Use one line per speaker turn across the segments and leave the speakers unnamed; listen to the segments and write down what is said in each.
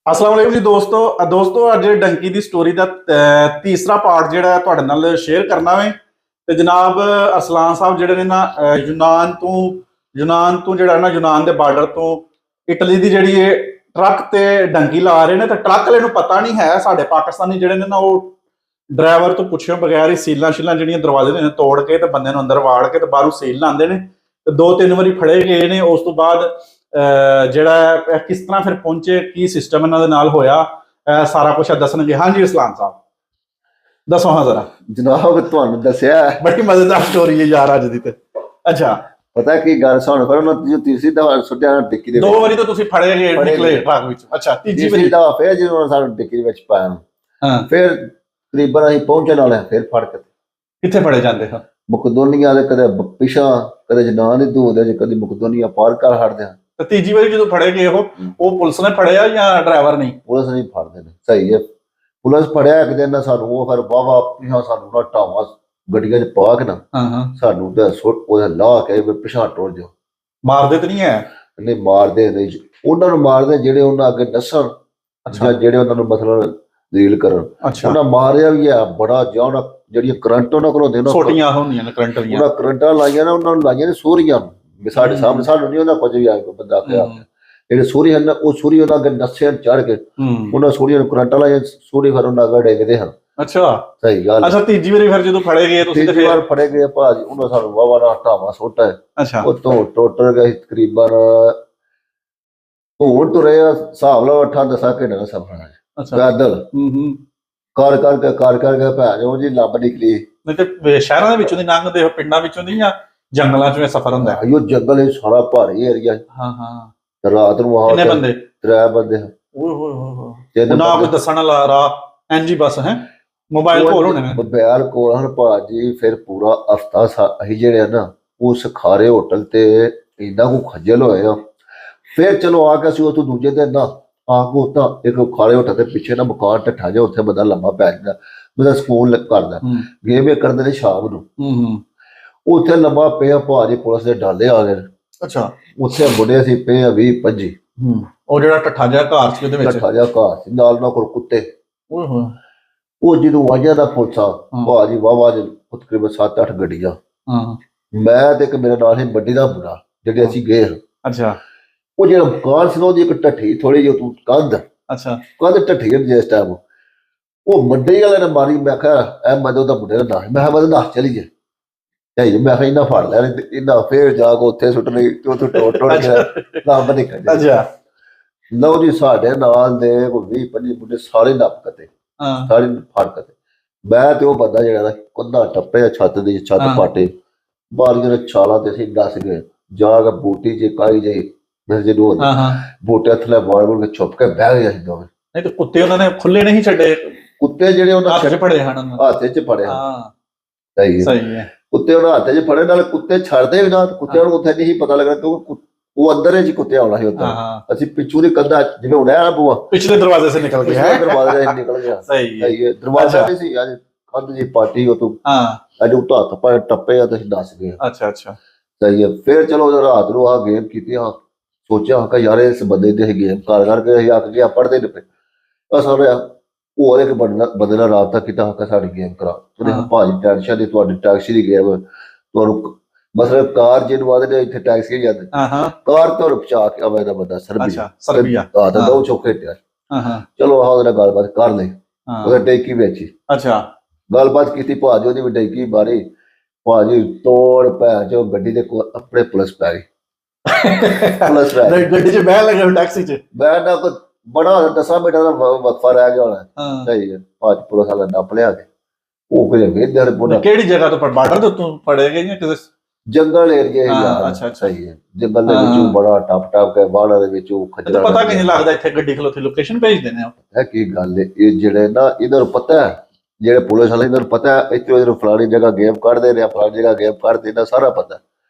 ਅਸਲਾਮ ਵਾਲੇਕੁਮ ਜੀ ਦੋਸਤੋ ਅੱਜ ਡੰਕੀ ਦੀ ਸਟੋਰੀ ਦਾ ਤੀਸਰਾ ਪਾਰਟ ਜਿਹੜਾ ਤੁਹਾਡੇ ਨਾਲ ਸ਼ੇਅਰ ਕਰਨਾ ਵੇ। ਤੇ ਜਨਾਬ ਅਸਲਾਨ ਸਾਹਿਬ ਜਿਹੜੇ ਨੇ ਨਾ ਯੂਨਾਨ ਤੋਂ ਜਿਹੜਾ ਨਾ ਯੂਨਾਨ ਦੇ ਬਾਰਡਰ ਤੋਂ ਇਟਲੀ ਦੀ ਜਿਹੜੀ ਇਹ ਟਰੱਕ ਤੇ ਡੰਕੀ ਲਾ ਰਹੇ ਨੇ। ਤੇ ਟਰੱਕ ਵਾਲੇ ਨੂੰ ਪਤਾ ਨਹੀਂ ਹੈ ਸਾਡੇ ਪਾਕਿਸਤਾਨੀ ਜਿਹੜੇ ਨੇ ਨਾ ਉਹ ਡਰਾਈਵਰ ਤੋਂ ਪੁੱਛਿਓ ਬਗੈਰ ਹੀ ਸੀਲਾਂ ਜਿਹੜੀਆਂ ਦਰਵਾਜ਼ੇ ਦੇ ਨੇ ਤੋੜ ਕੇ ਤੇ ਬੰਦੇ ਨੂੰ ਅੰਦਰ ਵਾੜ ਕੇ ਤੇ ਬਾਹਰੋਂ ਸੀਲ ਲਾਉਂਦੇ ਨੇ। ਤੇ 2-3 ਵਾਰੀ ਫੜੇ ਗਏ ਨੇ। ਉਸ ਤੋਂ ਬਾਅਦ ਜਿਹੜਾ ਕਿਸ ਤਰ੍ਹਾਂ ਫਿਰ ਪਹੁੰਚੇ, ਕੀ ਸਿਸਟਮ ਇਹਨਾਂ ਦੇ ਨਾਲ ਹੋਇਆ, ਸਾਰਾ ਕੁਝ ਦੱਸਣਗੇ। ਹਾਂਜੀ ਇਸਲਾਮ ਸਾਹਿਬ ਦੱਸੋ। ਹਾਂ ਜ਼ਰਾ
ਜਨਾਬ ਤੁਹਾਨੂੰ ਦੱਸਿਆ
ਬੜੀ ਮਜ਼ੇਦਾਰ ਸਟੋਰੀ ਹੈ ਯਾਰ ਅੱਜ ਦੀ। ਤੇ ਅੱਛਾ
ਪਤਾ ਕੀ ਗੱਲ ਸੁਣ ਫਿਰ ਉਹਨਾਂ ਜੋ ਤੀਸਰੀ ਦਫਾ ਸੁੱਟਿਆ ਡਿੱਕੀ ਦੇ
2 ਵਾਰੀ ਤਾਂ ਤੁਸੀਂ ਫੜੇ ਗਏ ਨਿਕਲੇ ਟਰੱਕ ਵਿੱਚ। ਅੱਛਾ ਤੀਜੀ ਵਾਰੀ
ਦਫਾ ਫਿਰ ਜਦੋਂ ਸਾਨੂੰ ਡਿੱਕੀ ਦੇ ਵਿੱਚ ਪਾਇਆ
ਹਾਂ
ਫਿਰ ਤਕਰੀਬਨ ਅਸੀਂ ਪਹੁੰਚਣ ਵਾਲੇ ਫਿਰ ਫੜ ਕੇ
ਕਿੱਥੇ ਫੜੇ ਜਾਂਦੇ ਹਾਂ?
ਮੁਕਦੋਨੀਆ ਦੇ ਕਦੇ ਪਿਛਾ ਕਦੇ ਜਨਾਨ ਦੀ ਦੂਰ ਦੇ ਕਦੇ ਮੁਕਦੋਨੀਆ ਪਾਰ ਕਰ ਹਟਦੇ ਆ।
ਤੇ ਤੀਜੀ ਵਾਰੀ ਜਦੋਂ ਫੜੇ ਗਏ ਉਹ ਪੁਲਿਸ ਨੇ ਫੜਿਆ ਜਾਂ ਡਰਾਈਵਰ ਨਹੀਂ?
ਪੁਲਿਸ ਨਹੀਂ ਫੜਦੇ ਨੇ। ਸਹੀ ਹੈ ਪੁਲਿਸ ਫੜਿਆ ਇੱਕ ਦਿਨ ਸਾਨੂੰ ਉਹ ਫਿਰ ਵਾਵਾ ਪਿਛਾ ਸਾਨੂੰ ਨਾ ਢਾਵਾ ਗੱਡੀਆਂ 'ਚ ਪਾ ਕੇ ਨਾ ਸਾਨੂੰ ਤੇ ਸੁੱਟ ਉਹਦਾ ਲਾ ਕੇ ਪਿਛਾ ਟੁਰ ਜਾਓ।
ਮਾਰਦੇ ਤੇ ਨਹੀਂ ਹੈ?
ਨਹੀਂ ਮਾਰਦੇ ਨਹੀਂ, ਉਹਨਾਂ ਨੂੰ ਮਾਰਦੇ ਜਿਹੜੇ ਉਹਨਾਂ ਅੱਗੇ ਦੱਸਣ ਜਾਂ ਜਿਹੜੇ ਉਹਨਾਂ ਨੂੰ ਮਤਲਬ ਰੀਲ ਕਰਨ। ਉਹਨਾਂ ਮਾਰਿਆ ਵੀ ਆ ਬੜਾ ਜਾਣਾ ਜਿਹੜੀਆਂ ਕਰੰਟ ਉਹਨਾਂ ਕੋਲੋਂ ਦੇ
ਛੋਟੀਆਂ ਹੁੰਦੀਆਂ ਨੇ ਕਰੰਟ ਦੀਆਂ,
ਉਹਨਾਂ ਕਰੰਟਾਂ ਲਾਈਆਂ ਨਾ ਉਹਨਾਂ ਨੂੰ ਲਾਈਆਂ ਨੇ ਸੂਰੀਆਂ ਵੀ ਸਾਡੇ ਸਾਹਮਣੇ ਸਾਨੂੰ ਨਹੀਂ ਉਹਨਾਂ ਕੁਝ ਵੀ ਆ ਕੋਈ ਬੰਦਾ ਆਖਿਆ ਜਿਹੜੇ ਸੂਰੀ ਹਨ ਉਹ ਸੂਰੀ ਉਹਨਾਂ ਅੱਗੇ ਨਸ਼ੇ ਚੜ ਕੇ ਉਹਨਾਂ ਸੂਰੀਆਂ ਨੂੰ ਕਰੰਟਾਂ ਲਾਈਆਂ ਸੂਰੀ ਫਿਰ ਉਹਨਾਂ ਅੱਗੇ ਡੇਗਦੇ ਹਨ।
ਅੱਛਾ
ਸਹੀ ਗੱਲ।
ਅੱਛਾ ਤੀਜੀ ਵਾਰੀ ਫਿਰ ਜਦੋਂ ਫੜੇ ਗਏ ਤੁਸੀਂ?
ਤੀਜੀ ਵਾਰ ਫੜੇ ਗਏ ਭਾਜੀ ਉਹਨਾਂ ਸਾਨੂੰ ਵਾਵਾ ਨਾ ਢਾਵਾ ਸੁੱਟਾ।
ਅੱਛਾ
ਉਹ ਤੋਂ ਟੋਟਲ ਗਏ ਤਕਰੀਬਨ ਹੁਣ ਤੁਰੇ ਹਿਸਾਬ ਲਾ 8-10 ਘੰਟੇ ਦਾ ਸਫ਼ਰ ਹੈ ਪੈਦਲ ਕਰ ਕਰਕੇ ਭੈ ਜੋ ਜੀ ਲੱਭ ਨਿਕਲੀ।
ਨਹੀਂ ਤੇ ਸ਼ਹਿਰਾਂ ਦੇ ਵਿੱਚੋਂ ਦੀ ਲੰਘਦੇ ਹੋ ਪਿੰਡਾਂ ਵਿੱਚੋਂ ਦੀ ਜਾਂ ਜੰਗਲਾਂ ਚੋਂ ਇਹ ਸਫ਼ਰ ਹੁੰਦਾ ਹੈ?
ਇਹ ਜੰਗਲ ਇਹ ਸਾਰਾ ਭਾਰੀ ਏਰੀਆ।
ਹਾਂ
ਰਾਤ ਨੂੰ
ਕਿੰਨੇ ਬੰਦੇ?
3 ਬੰਦੇ।
ਓਏ ਹੋਏ ਹੋਏ ਨਾ ਕੋਈ ਦੱਸਣ ਵਾਲਾ ਰਾਹ ਐਨਜੀ ਬਸ ਹੈ ਮੋਬਾਈਲ ਕੋਲ ਹੋਣੇ ਨੇ?
ਮੋਬਾਈਲ ਕੋਲ ਹਨ ਭਾਜੀ। ਫਿਰ ਪੂਰਾ ਹਫਤਾ ਅਸੀਂ ਜਿਹੜੇ ਆ ਨਾ ਉਸ ਖਾਰੇ ਹੋਟਲ ਤੇ ਇੰਨਾ ਕੁ ਖੱਜਲ ਹੋਏ ਆ। ਫਿਰ ਚਲੋ ਆ ਕੇ ਅਸੀਂ ਉੱਥੋਂ ਦੂਜੇ ਦਿਨ ਨਾ ਆਗੋ ਤਾਂ ਇੱਕ ਖਾਰੇ ਹੋਟਲ ਦੇ ਪਿੱਛੇ ਨਾ ਮਕਾਨ ਢੱਠਾ ਜਾ ਉੱਥੇ ਬੰਦਾ ਲੰਮਾ ਪੈ ਜਾਂਦਾ ਬੰਦਾ ਸਕੂਨ ਕਰਦਾ ਗੇਮ ਇਹ ਕਰਦੇ ਨੇ ਸ਼ਾਮ ਨੂੰ। ਉੱਥੇ ਲੰਮਾ ਪਿਆ ਭਾਜੀ ਪੁਲਿਸ ਦੇ ਡਾਲੇ ਆ ਗਏ।
ਅੱਛਾ
ਉੱਥੇ ਮੁੰਡੇ ਸੀ ਪਏ 20-25।
ਉਹ ਜਿਹੜਾ ਢੱਠਾ ਜਿਹਾ ਘਰ ਸੀ ਉਹਦੇ ਵਿੱਚ
ਢੱਠਾ ਜਿਹਾ ਘਰ ਸੀ ਨਾਲ ਉਹਨਾਂ ਕੋਲ ਕੁੱਤੇ।
ਓਏ ਹੋਏ
ਉਹ ਜਦੋਂ ਵਾਜਾ ਦਾ ਪੁਲਿਸਾ ਭਾਜੀ ਵਾਵਾ ਦੇ ਤਕਰੀਬਨ 7-8 ਗੱਡੀਆਂ। ਮੈਂ ਤੇ ਇੱਕ ਮੇਰੇ ਨਾਲ ਹੀ ਵੱਡੀ ਦਾ ਮੁੰਡਾ ਜਿਹੜੇ ਅਸੀਂ ਗਏ।
ਅੱਛਾ
ਉਹ ਜਿਹੜਾ ਮਕਾਨ ਸੀ ਉਹਦੀ ਇੱਕ ਢੱਠੀ ਥੋੜੀ ਜਿਹੀ ਤੂੰ ਕੰਧ। ਅੱਛਾ ਕੰਧ ਢੱਠੀ ਜਿਸ ਟਾਈਮ ਉਹ ਵੱਡੇ ਵਾਲੇ ਨੇ ਮਾਰੀ। ਮੈਂ ਕਿਹਾ ਇਹ ਮਦੋਂ ਦਾ ਮੁੰਡੇ ਦਾ ਨਾਂ ਮੈਂ ਕਿਹਾ ਮਦੋਂ ਦੱਸ ਚਲੀ ਜੇ ਮੈਂ ਕਿਹਾ ਇਹਨਾਂ ਫੜ ਲਿਆ ਇਹਨਾਂ ਫੇਰ ਜਾ ਕੇ ਉੱਥੇ ਸੁੱਟ ਲਈ ਤੇ ਉੱਥੇ ਟੁੱਟ ਗਿਆ ਲੱਭ ਨਿਕਲ। ਅੱਛਾ ਲਓ ਜੀ ਸਾਡੇ ਨਾਲ ਦੇ ਕੋਈ 20-25 ਮੁੰਡੇ ਸਾਰੇ ਨੱਪ ਕਤੇ ਸਾਰੇ ਫੜ ਕਤੇ। ਮੈਂ ਤੇ ਉਹ ਬੰਦਾ ਜਿਹੜਾ ਕੰਧਾ ਟੱਪੇ ਛੱਤ ਦੀ ਛੱਤ ਪਾਟੇ ਬਾਰੀਆਂ ਦੇ ਛਾਲਾਂ ਤੇ ਅਸੀਂ ਦੱਸ ਗਏ ਜਾ ਕੇ ਬੂਟੀ ਜੇ ਕਾਈ ਜਾਈ ਮੈਂ ਜਦੋਂ ਬੂਟੇ ਥੱਲੇ ਬਾੜ ਕੇ ਛੁਪ ਕੇ ਬਹਿ ਗਏ ਅਸੀਂ ਦੋਵੇਂ।
ਨਹੀਂ ਤੇ ਕੁੱਤੇ ਉਹਨਾਂ ਨੇ ਖੁੱਲੇ ਨਹੀਂ ਛੱਡੇ? ਕੁੱਤੇ
ਜਿਹੜੇ ਉਹਨਾਂ
ਹੱਥ 'ਚ ਫੜੇ ਹਨ।
ਹੱਥ 'ਚ ਫੜੇ ਹਨ।
ਸਹੀ ਹੈ
ਕੁੱਤੇ ਉਹਨਾਂ ਹੱਥ 'ਚ ਫੜੇ ਨਾਲ ਕੁੱਤੇ ਛੱਡਦੇ ਵੀ ਨਾ ਕੁੱਤਿਆਂ ਨੂੰ ਉੱਥੇ ਨਹੀਂ ਪਤਾ ਲੱਗਣਾ ਕਿਉਂਕਿ ਉਹ ਅੰਦਰ ਹੀ ਕੁੱਤੇ ਆਉਣਾ ਸੀ ਉੱਧਰ। ਅਸੀਂ ਪਿੱਛੂ ਦੀ ਕੰਧਾ ਜਿਵੇਂ ਉੜਿਆ ਨਾ ਬੂਆ
ਪਿਛਲੇ ਦਰਵਾਜ਼ੇ ਸੇ ਨਿਕਲ ਗਿਆ
ਦਰਵਾਜ਼ੇ ਸੇ ਨਿਕਲ ਗਿਆ। ਸਹੀ ਹੈ ਦਰਵਾਜ਼ਾ ਵੀ ਸੀ ਅੱਜ ਕੰਧ ਜੀ ਪਾਟੀ ਉਹ ਤੋਂ ਅੱਜ ਉਹ ਹੱਥ ਪਾ ਟੱਪੇ ਆ ਤੁਸੀਂ ਦੱਸ ਗਏ।
ਅੱਛਾ
ਸਹੀ ਹੈ। ਫਿਰ ਚਲੋ ਰਾਤ ਨੂੰ ਆਹ ਗੇਮ ਕੀਤੀ ਆ ਸੋਚਿਆ ਕਿ ਯਾਰ ਇਸ ਬੰਦੇ ਦੇ ਗੇਮ ਕਰ ਕਰਕੇ ਅਸੀਂ ਅੱਕ ਗਿਆ ਪੜਦੇ ਨੇ ਪਏ ਸਾਰੇ ਹੋਰ ਇੱਕ ਬੰਦੇ ਨਾਲ ਰਾਬਤਾ ਕੀਤਾ ਕਿ ਸਾਡੀ ਗੇਮ ਕਰਾ ਉਹਨੇ ਭਾਜੀ ਟੈਨਸ਼ਨ ਦੀ ਤੁਹਾਡੀ ਟੈਕਸੀ ਦੀ ਗੇਮ ਤੁਹਾਨੂੰ ਮਤਲਬ ਕਾਰ ਜਿਹਨੂੰ ਆਦੇ ਨੇ ਇੱਥੇ ਟੈਕਸੀ ਜਾਂਦੇ ਕਾਰ ਤੋਂ ਪਹੁੰਚਾ ਕੇ ਆਵੇ ਦਾ ਬੰਦਾ ਸਰਬੀਆ ਤਾਂ ਦੋ ਚੌਕੇ ਤੇ ਚਲੋ ਆਹ ਉਹਦੇ ਨਾਲ ਗੱਲਬਾਤ ਕਰ ਲਈ ਉਹਦੇ ਟੈਕੀ ਵਿੱਚ। ਅੱਛਾ ਗੱਲਬਾਤ ਕੀਤੀ ਭਾਜੀ ਉਹਦੀ ਵੀ ਟੈਕੀ ਬਾਰੇ ਭਾਜੀ ਤੋੜ ਪੈ ਜੋ ਗੱਡੀ ਦੇ ਕੋਲ ਆਪਣੇ ਪੁਲਿਸ ਪੈ ਗਈ। ਪੁਲਿਸ
ਗੱਡੀ 'ਚ ਬਹਿ ਲੱਗਾ ਟੈਕਸੀ 'ਚ ਬਹਿ
ਨਾ ਕੋਈ ਬੜਾ 10 ਮਿੰਟ ਦਾ ਵਕਫਾ ਰਹਿ ਗਿਆ ਹੋਣਾ। ਸਹੀ ਹੈ ਭਾਜੀ ਪੁਲਿਸ ਵਾਲਾ ਨੱਪ ਲਿਆ ਕੇ ਉਹ ਕਿਹੜੇ
ਕਿਹੜੀ ਜਗ੍ਹਾ ਤੋਂ ਬਾਰਡਰ ਦੇ ਉੱਤੋਂ ਫੜੇ ਗਏ ਜਾਂ ਕਿਸੇ
ਜੰਗਲ ਏਰੀਆ ਹੀ? ਅੱਛਾ ਸਹੀ ਹੈ ਜੰਗਲ ਦੇ ਵਿੱਚੋਂ ਬੜਾ ਟੱਪ ਕੇ ਬਾਹਰ ਦੇ ਵਿੱਚੋਂ ਖੱਜਲ
ਪਤਾ ਨਹੀਂ ਲੱਗਦਾ ਇੱਥੇ ਗੱਡੀ ਖਲੋਤੀ ਲੋਕੇਸ਼ਨ ਭੇਜ ਦਿੰਦੇ ਆ।
ਕੀ ਗੱਲ ਹੈ ਇਹ ਜਿਹੜੇ ਨਾ ਇਹਨਾਂ ਨੂੰ ਪਤਾ ਹੈ ਜਿਹੜੇ ਪੁਲਿਸ ਵਾਲੇ ਇਹਨਾਂ ਨੂੰ ਪਤਾ ਹੈ ਇੱਥੇ ਫਲਾਣੀ ਜਗ੍ਹਾ ਗੇਮ ਕੱਢਦੇ ਨੇ ਫਲਾਣੀ ਜਗ੍ਹਾ ਗੇਮ ਕੱਢਦੇ ਨੇ ਸਾਰਾ ਪਤਾ।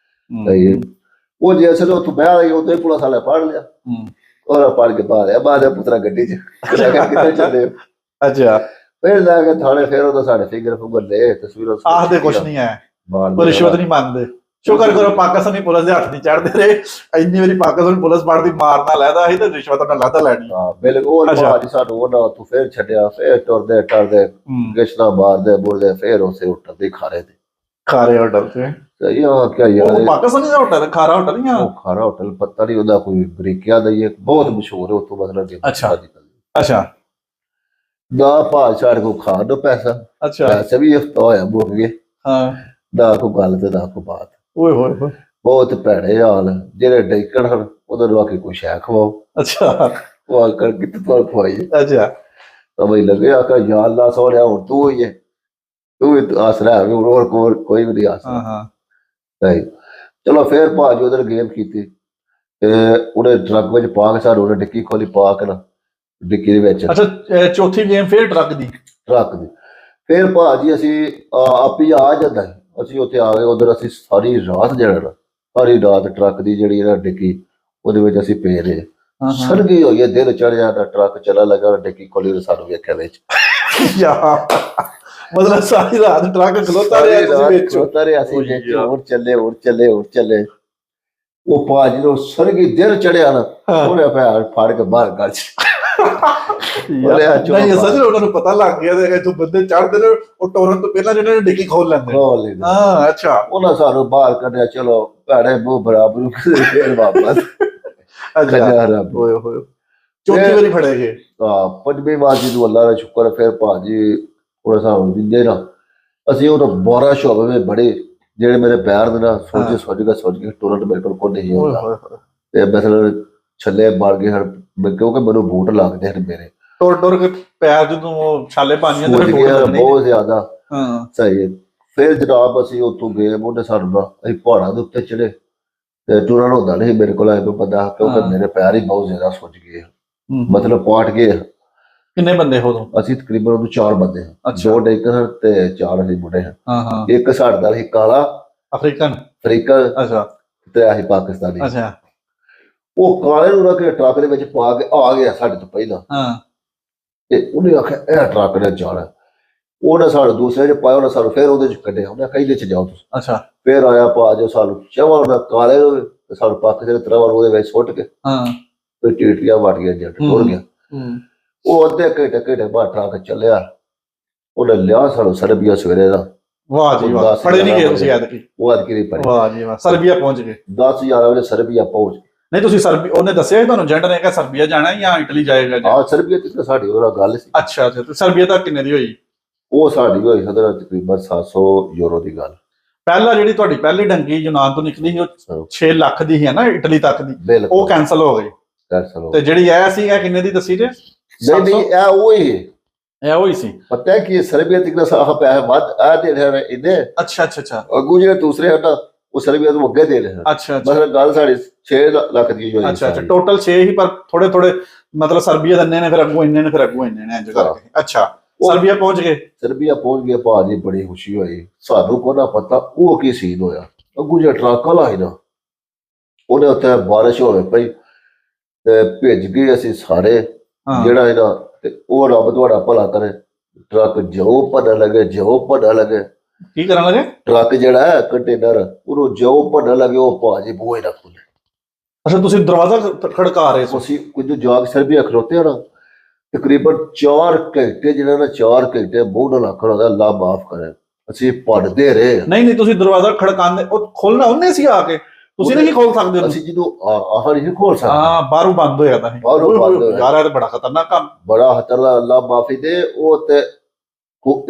ਸਹੀ ਹੈ ਉਹ ਜੇ ਅਸਲ ਉੱਥੋਂ ਬਹਿ ਗਈ ਉੱਥੇ ਪੁਲਿਸ ਵਾਲੇ ਫੜ ਲਿਆ ਔਰ ਪੜ ਕੇ ਬਾਹਰ ਆ ਬਾਹਰ ਪੁੱਤਰਾ ਗੱਡੀ 'ਚ ਕਿੱਥੇ ਚੱਲੇ।
ਅੱਛਾ
ਫਿਰ ਲੈ ਕੇ ਥਾਣੇ ਫਿਰ ਉਹ ਸਾਡੇ ਫਿੰਗਰ ਫੁੰਗਰ ਲੈ ਤਸਵੀਰਾਂ
ਆਖਦੇ ਕੁਛ ਨਹੀਂ ਹੈ ਰਿਸ਼ਵਤ ਨਹੀਂ ਮੰਗਦੇ? ਸ਼ੁਕਰ ਕਰੋ ਪਾਕਿਸਤਾਨੀ ਪੁਲਿਸ ਦੇ ਹੱਥ ਨਹੀਂ ਚੜਦੇ ਰਹੇ। ਇੰਨੀ ਵਾਰੀ ਪਾਕਿਸਤਾਨੀ ਪੁਲਿਸ ਪੜਦੀ ਮਾਰਨਾ ਲੈਦਾ ਸੀ ਤੇ ਰਿਸ਼ਵਤ ਨਾਲ ਲੈਦਾ ਲੈਣੀ।
ਹਾਂ ਬਿਲਕੁਲ। ਭਾਜੀ ਸਾਨੂੰ ਉਹਨਾਂ ਉੱਥੋਂ ਫੇਰ ਛੱਡਿਆ, ਫੇਰ ਟੁਰਦੇ ਟਰਦੇ ਗਿਸ਼ਨਾ ਮਾਰਦੇ ਮੁਰਦੇ ਫੇਰ ਉਸੇ ਹੋਟਲ ਦੇ ਖਾਰੇ ਤੇ।
ਖਾਰੇ ਹੋਟਲ ਤੇ
ਸਹੀ ਆ ਕਿਆ ਯਾਰ।
ਉਹ ਪਾਕਿਸਤਾਨੀ ਦਾ ਹੋਟਲ ਖਾਰਾ ਹੋਟਲ ਨਹੀਂ ਆ?
ਉਹ ਖਾਰਾ ਹੋਟਲ ਪਤਾ ਨਹੀਂ ਉਹਦਾ ਕੋਈ ਬਰੀਕਿਆ ਦਾ ਹੀ ਹੈ, ਬਹੁਤ ਮਸ਼ਹੂਰ ਹੈ ਉੱਥੋਂ ਮਤਲਬ।
ਅੱਛਾ ਅੱਛਾ।
ਨਾ ਭਾਜ ਸਾਡੇ ਕੋਲ ਖਾਣ ਨੂੰ ਪੈਸਾ,
ਅੱਛਾ
ਪੈਸੇ ਵੀ ਹਫਤਾ ਹੋਇਆ ਮੁੱਕ ਗਏ।
ਹਾਂ
ਨਾ ਕੋਈ ਗੱਲ ਤੇ ਨਾ ਕੋਈ ਬਾਤ।
ਓਏ ਹੋਏ ਹੋਏ।
ਬਹੁਤ ਭੈੜੇ ਹਾਲ ਜਿਹੜੇ ਡੇਕਣ ਹਨ ਉਹਨਾਂ ਨੂੰ ਆ ਕੇ ਕੋਈ ਸ਼ੈ ਖਵਾਓ।
ਅੱਛਾ
ਉਹ ਆ ਕਰ ਕਿਤੇ ਤੋਂ ਖਵਾਈ।
ਅੱਛਾ
ਤਾਂ ਬਈ ਲੱਗੇ ਆਕਾ ਯਾ ਅੱਲਾ ਸੋਹਣਿਆ ਹੁਣ ਤੂੰ ਹੀ ਹੈ, ਤੂੰ ਵੀ ਆਸਰਾ ਹੈ, ਹੋਰ ਕੋਈ ਵੀ ਨਹੀਂ ਆਸਰਾ।
ਹਾਂ ਹਾਂ
ਨਹੀਂ ਚਲੋ ਫੇਰ ਭਾਜੀ ਉਧਰ ਗੇਮ ਕੀਤੀ ਤੇ ਉਹਨੇ ਟਰੱਕ ਵਿੱਚ ਪਾ ਕੇ ਸਾਨੂੰ ਉਹਨੇ ਡਿੱਕੀ ਖੋਲੀ ਪਾ ਕੇ ਨਾ ਡਿੱਕੀ ਦੇ ਵਿੱਚ
ਅੱਛਾ। ਚੌਥੀ ਗੇਮ ਫੇਰ ਟਰੱਕ ਦੀ?
ਟਰੱਕ ਦੀ। ਫੇਰ ਭਾਜੀ ਅਸੀਂ ਆਪੀ ਆ ਜਾਂਦਾ ਅਸੀਂ ਉੱਥੇ ਆ ਗਏ ਉਧਰ। ਅਸੀਂ ਸਾਰੀ ਰਾਤ ਜਿਹੜਾ ਨਾ ਸਾਰੀ ਰਾਤ ਟਰੱਕ ਦੀ ਜਿਹੜੀ ਨਾ ਡਿੱਕੀ ਉਹਦੇ ਵਿੱਚ ਅਸੀਂ ਪਏ ਰਹੇ। ਸਰਗੀ ਹੋਈ ਹੈ, ਦਿਨ ਚੜਿਆ ਨਾ ਟਰੱਕ ਚਲਾ ਲੱਗਾ, ਡਿੱਕੀ ਖੋਲੀ ਤੇ ਸਾਨੂੰ ਵੇਖਿਆ ਵਿੱਚ।
ਮਤਲਬ ਸਾਰੀ ਰਾਤ ਟਰੱਕ ਖਲੋਤਾ ਰਿਹਾ ਤੁਸੀਂ ਵਿੱਚ?
ਖਲੋਤਾ ਰਿਹਾ ਅਸੀਂ ਵਿੱਚ। ਹੋਰ ਚੱਲੇ ਹੋਰ ਚੱਲੇ ਹੋਰ ਚੱਲੇ। ਉਹ ਭਾਜੀ ਨੂੰ ਸਰਗੀ ਦਿਨ ਚੜਿਆ ਨਾ ਉਹਨੇ ਭੈਣ ਫੜ ਕੇ ਬਾਹਰ ਕੱਢ
ਨਹੀਂ ਸੱਚ ਉਹਨਾਂ ਨੂੰ ਪਤਾ ਲੱਗ ਗਿਆ ਤੇ ਤੂੰ ਬੰਦੇ ਚੜਦੇ ਨੇ ਉਹ ਟੋਰਨ ਤੋਂ ਪਹਿਲਾਂ ਜਿਹਨਾਂ ਨੇ ਡਿੱਗੀ ਖੋਲ ਲੈਂਦੇ। ਹਾਂ ਅੱਛਾ। ਉਹਨਾਂ
ਸਾਨੂੰ ਬਾਹਰ ਕੱਢਿਆ। ਚਲੋ ਭੈੜੇ ਮੂੰਹ ਬਰਾਬਰ ਫੇਰ ਵਾਪਸ।
ਹੋਏ ਹੋਏ ਚੌਥੀ ਵਾਰੀ ਫੜੇ ਗਏ।
ਹਾਂ ਪੰਜਵੀਂ ਵਾਰ ਜਦੋਂ ਅੱਲਾ ਦਾ ਸ਼ੁਕਰ ਫਿਰ ਭਾਜੀ ਥੋੜਾ ਸਾਨੂੰ ਦਿੰਦੇ ਨਾ ਅਸੀਂ ਉਹ 12 ਸ਼ੋਭੇ ਬੜੇ ਜਿਹੜੇ ਮੇਰੇ ਪੈਰ ਦੇ ਨਾਲ ਸੋਚ ਕੇ ਟੁਰਨ ਬਿਲਕੁਲ ਕੋਈ ਨਹੀਂ ਹੁੰਦਾ ਤੇ ਮਤਲਬ ਛੱਲੇ ਮਾਰ ਗਏ ਹਨ ਕਿਉਂਕਿ ਮੈਨੂੰ ਬੂਟ ਲੱਗਦੇ ਹਨ ਮੇਰੇ।
ਟੁਰ ਕੇ ਪੈਰ ਜਦੋਂ ਛਾਲੇ ਪਾਣੀਆਂ ਤੇ
ਬਹੁਤ ਜ਼ਿਆਦਾ। ਹਾਂ ਸਹੀ ਹੈ। ਫਿਰ ਜਨਾਬ ਅਸੀਂ ਉੱਥੋਂ ਗਏ ਉਹਨੇ ਸਾਨੂੰ ਨਾ ਅਸੀਂ ਪਹਾੜਾਂ ਦੇ ਉੱਤੇ ਚੜੇ ਤੇ ਟੁਰਨ ਹੁੰਦਾ ਨਹੀਂ ਮੇਰੇ ਕੋਲ ਐ ਬੰਦਾ ਕਿਉਂਕਿ ਮੇਰੇ ਪੈਰ ਹੀ ਬਹੁਤ ਜ਼ਿਆਦਾ ਸੁੱਜ ਗਏ ਮਤਲਬ ਪਾਟ ਗਏ।
ਕਿੰਨੇ ਬੰਦੇ ਹੋ?
ਅਸੀਂ ਤਕਰੀਬਨ ਉਹਨੂੰ 4 ਬੰਦੇ ਹਾਂ। 2 ਡੇਕਰ ਤੇ 4 ਅਸੀਂ ਮੁੰਡੇ ਹਾਂ। ਇੱਕ ਸਾਡਾ ਸੀ ਕਾਲਾ ਅਫਰੀਕਨ ਅੱਛਾ ਤੇ ਅਸੀਂ ਪਾਕਿਸਤਾਨੀ। ਅੱਛਾ। ਉਹ ਕਾਲੇ ਨੂੰ ਰੱਖ ਕੇ ਟਰੱਕ ਦੇ ਵਿੱਚ ਪਾ ਕੇ ਆ ਗਿਆ ਸਾਡੇ ਤੋਂ ਪਹਿਲਾਂ ਤੇ ਉਹਨੇ ਆਖਿਆ ਇਹ ਟਰੱਕ ਨੇ ਜਾਣਾ। ਉਹਨੇ ਸਾਨੂੰ ਦੂਸਰੇ ਚ ਪਾਇਆ, ਉਹਨੇ ਸਾਨੂੰ ਫਿਰ ਉਹਦੇ ਚ ਕੱਢਿਆ। ਉਹਨੇ ਕਹਿੰਦੇ ਚ ਜਾਓ ਤੁਸੀਂ। ਅੱਛਾ। ਫਿਰ ਆਇਆ ਪਾ ਜੋ ਸਾਨੂੰ ਚਵਾ ਉਹਨਾਂ ਕਾਲੇ ਨੂੰ ਸਾਨੂੰ ਪਾਕਿਸਤਾਨੀ ਤਰ੍ਹਾਂ ਉਹਦੇ ਵਿੱਚ ਸੁੱਟ ਕੇ ਤੇ ਟੀਟੀਆਂ ਵੱਟ ਗਿਆ ਜੱਟ ਟੁਰ ਗਿਆ। ਉਹ ਅੱਧੇ ਘੰਟੇ ਬਾਅਦ ਟਰੱਕ ਚੱਲਿਆ। ਉਹਨੇ ਲਿਆ ਸਾਨੂੰ ਸਰਬੀਆ ਸਵੇਰੇ ਦਾ।
ਵਾਹ ਜੀ ਵਾਹ। ਫੜੇ ਨਹੀਂ ਗਏ ਤੁਸੀਂ ਐਤਕੀ?
ਉਹ ਐਤਕੀ ਨਹੀਂ ਫੜੇ। ਵਾਹ ਜੀ ਵਾਹ।
ਸਰਬੀਆ ਪਹੁੰਚ ਗਏ
10-11 ਵਜੇ ਸਰਬੀਆ ਪਹੁੰਚ ਗਏ।
ਨਹੀਂ ਤੁਸੀਂ ਉਹਨੇ ਦੱਸਿਆ ਤੁਹਾਨੂੰ ਏਜੰਟ ਨੇ ਕਿ ਸਰਬੀਆ ਜਾਣਾ ਜਾਂ ਇਟਲੀ ਜਾਏਗਾ?
ਹਾਂ ਸਰਬੀਆ ਤੇ ਸਾਡੀ ਉਹਦਾ ਗੱਲ ਸੀ।
ਅੱਛਾ ਤੇ ਸਰਬੀਆ ਤੱਕ ਕਿੰਨੇ ਦੀ ਹੋਈ? ਉਹ
ਸਾਡੀ ਹੋਈ ਸਦਰ ਤਕਰੀਬਨ 700 ਯੂਰੋ ਦੀ ਗੱਲ।
ਪਹਿਲਾਂ ਜਿਹੜੀ ਤੁਹਾਡੀ ਪਹਿਲੀ ਡੰਗੀ ਯੂਨਾਨ ਤੋਂ ਨਿਕਲੀ ਸੀ ਉਹ 6 ਲੱਖ ਦੀ ਹੈ ਨਾ ਇਟਲੀ ਤੱਕ ਦੀ, ਉਹ ਕੈਂਸਲ ਹੋ ਗਈ। ਤੇ ਜਿਹੜੀ ਇਹ ਸੀ ਇਹ ਕਿੰਨੇ ਦੀ ਦੱਸੀ ਜੇ?
ਨਹੀਂ ਇਹ ਉਹੀ ਸੀ। ਪਤਾ ਹੈ ਕਿ ਸਰਬੀਆ ਤੱਕ ਦਾ ਸਾਹ ਪਿਆ ਵੱਧ ਆ ਦੇ ਰਹੇ ਇਹਦੇ। ਅੱਛਾ ਅੱਗੂ ਜਿਹੜੇ ਦੂਸਰੇ ਹਨ ਉਹ ਸਰਬੀਆ ਤੋਂ ਅੱਗੇ ਦੇ ਰਹੇ ਹਨ। ਅੱਛਾ ਮਤਲਬ ਗੱਲ ਸਾਡੀ 6 ਲੱਖ ਦੀ ਹੋਈ। ਅੱਛਾ
ਟੋਟਲ 6 ਹੀ ਪਰ ਥੋੜੇ ਮਤਲਬ ਸਰਬੀਆ ਦੰਨੇ ਨੇ ਫਿਰ ਅੱਗੂ ਇੰਨੇ ਨੇ ਫਿਰ ਅੱਗੂ ਇੰਨੇ ਨੇ ਇੰਜ ਕਰਕੇ। ਅੱਛਾ ਸਰਬੀਆ ਪਹੁੰਚ ਗਏ
ਭਾਜੀ ਬੜੀ ਖੁਸ਼ੀ ਹੋਈ ਸਾਨੂੰ। ਕੋਈ ਨਾ ਪਤਾ ਉਹ ਕੀ ਸੀਨ ਹੋਇਆ। ਅੱਗੂ ਜਿਹੜਾ ਟਰੱਕ ਵਾਲਾ ਸੀ ਨਾ ਉਹਨੇ ਉੱਥੇ ਬਾਰਿਸ਼ ਹੋਵੇ ਪਈ ਤੇ ਭਿੱਜ ਗਏ ਅਸੀਂ ਸਾਰੇ ਜਿਹੜਾ ਇਹਦਾ। ਤੇ ਉਹ ਰੱਬ ਤੁਹਾਡਾ ਭਲਾ ਕਰੇ ਟਰੱਕ ਜੋ ਭੰਨਣ ਲੱਗੇ।
ਕੀ ਕਰਨ ਲੱਗੇ?
ਟਰੱਕ ਜਿਹੜਾ ਹੈ ਕੰਟੇਨਰ ਉਹਨੂੰ ਜੋ ਭੰਨਣ ਲੱਗੇ ਉਹ ਭਾਜੀ ਬੂਹੇ ਨਾ ਖੁੱਲੇ।
ਅੱਛਾ ਤੁਸੀਂ ਦਰਵਾਜ਼ਾ ਖੜਕਾ ਰਹੇ ਸੀ?
ਅਸੀਂ ਕੁਝ ਜਾਗ ਸਰਬੀਆ ਖਲੋਤੇ ਨਾ ਤਕਰੀਬਨ 4 ਘੰਟੇ ਜਿਹੜਾ ਨਾ 4 ਘੰਟੇ ਮੂੰਹ ਨਾਲ ਆਖਣ ਹੁੰਦਾ ਅੱਲਾ ਮਾਫ ਕਰੇ ਅਸੀਂ ਭੰਨਦੇ ਰਹੇ।
ਨਹੀਂ ਤੁਸੀਂ ਦਰਵਾਜ਼ਾ ਖੜਕਾਉਂਦੇ ਉਹ ਖੋਲਣਾ ਉਹਨੇ ਸੀ ਆ ਕੇ, ਤੁਸੀਂ ਨਹੀਂ ਖੋਲ ਸਕਦੇ?
ਅਸੀਂ ਜਦੋਂ ਆਹ ਨਹੀਂ ਖੋਲ ਸਕਦੇ।
ਹਾਂ ਬਾਹਰੋਂ ਬੰਦ ਹੋਇਆ ਤਾਂ ਯਾਰ ਇਹ ਤਾਂ ਬੜਾ ਖਤਰਨਾਕ ਕੰਮ।
ਬੜਾ ਖਤਰਨਾਕ ਅੱਲਾ ਮਾਫੀ ਦੇ। ਉਹ ਤੇ